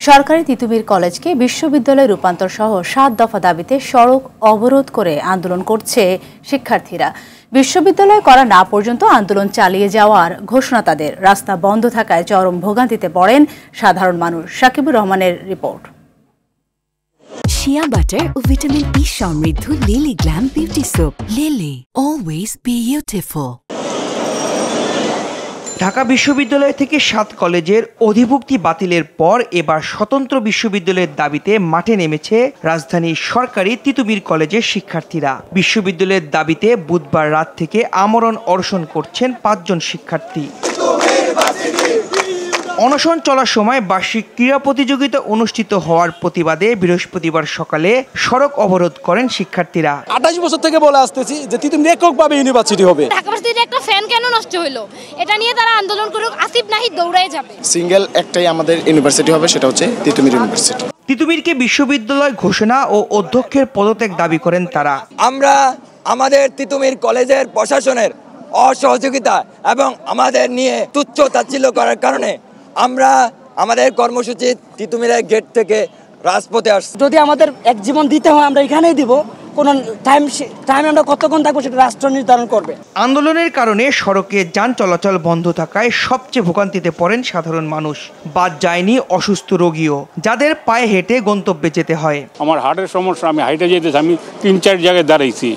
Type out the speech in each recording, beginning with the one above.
সরকারি তিতুমীর কলেজকে বিশ্ববিদ্যালয়ে রূপান্তর সহ ৭ দফা দাবিতে সড়ক অবরোধ করে আন্দোলন করছে শিক্ষার্থীরা। বিশ্ববিদ্যালয় করা না পর্যন্ত আন্দোলন চালিয়ে যাওয়ার ঘোষণা তাদের। রাস্তা বন্ধ থাকায় চরম ভোগান্তিতে পড়েন সাধারণ মানুষ। সাকিবুর রহমানের রিপোর্ট। শিয়া বাটার ও ভিটামিন ই সমৃদ্ধ lily glam beauty soap. Lily, always beautiful. Dhaka বিশ্ববিদ্যালয় থেকে ৭ কলেজের অধিভুক্তি বাতিলের পর এবার স্বতন্ত্র বিশ্ববিদ্যালয়ের দাবিতে মাঠে নেমেছে রাজধানীর সরকারি তিতুমীর কলেজের শিক্ষার্থীরা। বিশ্ববিদ্যালয়ের দাবিতে বুধবার রাত থেকে আমরণ অনশন করছেন ৫ জন শিক্ষার্থী। অনশন চলার সময় বার্ষিক ক্রীড়া প্রতিযোগিতা অনুষ্ঠিত হওয়ার প্রতিবাদে বৃহস্পতিবার সকালে সড়ক অবরোধ করেন শিক্ষার্থীরা। ২৮ বছর থেকে বলে আসতেছি যে তিতুমীর এককভাবে ইউনিভার্সিটি হবে। ঢাকা ভার্সিটির একটা ফ্যান কেন নষ্ট হলো, এটা নিয়ে তারা আন্দোলন করুক, আসিফ নাহিদ দৌড়ায় যাবে। সিঙ্গেল একটাই আমাদের ইউনিভার্সিটি হবে, সেটা হচ্ছে তিতুমীর ইউনিভার্সিটি। তিতুমীরকে বিশ্ববিদ্যালয় ঘোষণা ও অধ্যক্ষের পদত্যাগ দাবি করেন তারা। আমরা আমাদের তিতুমীর কলেজের প্রশাসনের অসহযোগিতা এবং আমাদের নিয়ে তুচ্ছ তাচ্ছিল্য করার কারণে আমরা আমাদের কর্মসূচি তিতুমীরের গেট থেকে রাজপথে আসছি। যদি আমাদের এক জীবন দিতে হয় আমরা এখানেই দিব, কোনো টাইম আমরা কতক্ষণ থাকবো সেটা রাষ্ট্র নির্ধারণ করবে। আন্দোলনের কারণে সড়কে যান চলাচল বন্ধ থাকায় সবচেয়ে ভোগান্তিতে পড়েন সাধারণ মানুষ। বাদ যায়নি অসুস্থ রোগীও, যাদের পায়ে হেঁটে গন্তব্যে যেতে হয়। আমার হার্টের সমস্যা, আমি হাইটে যেতেছি, আমি ৩-৪ জায়গায় দাঁড়াইছি,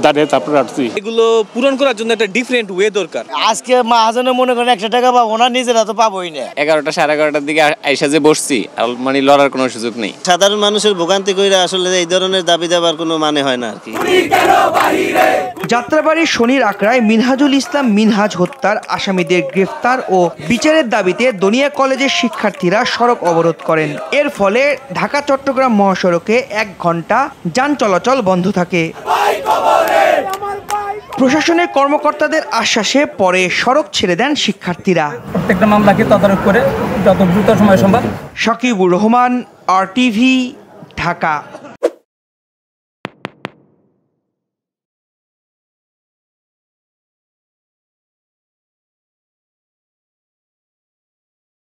দাঁড়িয়ে তারপরে আসছি। এগুলো পূরণ করার জন্য একটা ডিফারেন্ট ওয়ে দরকার। আজকে মাহাজনে মনে করেন ১০০ টাকা পাবো না, নিজেরা তো পাবোই না। ১১টা সাড়ে ১১টার দিকে আইসা যে বসছি, মানে লড়ার কোনো সুযোগ নেই। সাধারণ মানুষের ভোগান্তি কইরা আসলে এই ধরনের দাবি দেওয়ার কোনো মানে হয় না আর কি। যাত্রাবাড়ির শনির আখড়ায় মিনহাজুল ইসলাম মিনহাজ হত্যার আসামিদের গ্রেফতার ও বিচারের দাবিতে দনিয়া কলেজের শিক্ষার্থীরা সড়ক অবরোধ করেন। এর ফলে ঢাকা চট্টগ্রাম মহাসড়কে ১ ঘন্টা যান চলাচল বন্ধ থাকে। প্রশাসনের কর্মকর্তাদের আশ্বাসে পরে সড়ক ছেড়ে দেন শিক্ষার্থীরা। প্রত্যেকটা মামলাকে তদারক করে যত দ্রুত সময় সম্ভব। সাকিবুর রহমান, RTV, ঢাকা।